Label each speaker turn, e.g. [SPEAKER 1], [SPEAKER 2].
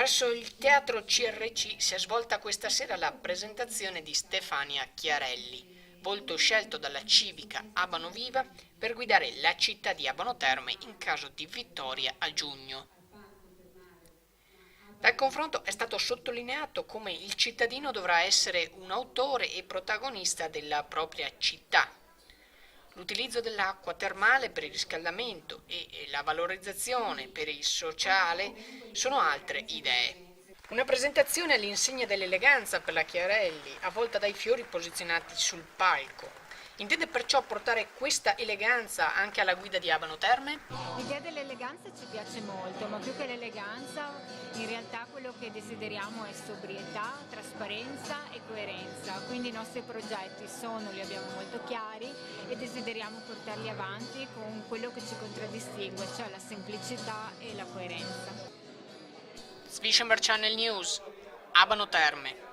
[SPEAKER 1] Presso il Teatro CRC si è svolta questa sera la presentazione di Stefania Chiarelli, volto scelto dalla civica Abano Viva per guidare la città di Abano Terme in caso di vittoria a giugno. Dal confronto è stato sottolineato come il cittadino dovrà essere un autore e protagonista della propria città. L'utilizzo dell'acqua termale per il riscaldamento e la valorizzazione per il sociale sono altre idee. Una presentazione all'insegna dell'eleganza per la Chiarelli, avvolta dai fiori posizionati sul palco. Intende perciò portare questa eleganza anche alla guida di Abano Terme?
[SPEAKER 2] L'idea dell'eleganza ci piace molto, ma più che l'eleganza in realtà quello che desideriamo è sobrietà, trasparenza e coerenza, quindi i nostri progetti li abbiamo molto chiari e desideriamo portarli avanti con quello che ci contraddistingue, cioè la semplicità e la coerenza.
[SPEAKER 1] Svicenber Channel News, Abano Terme.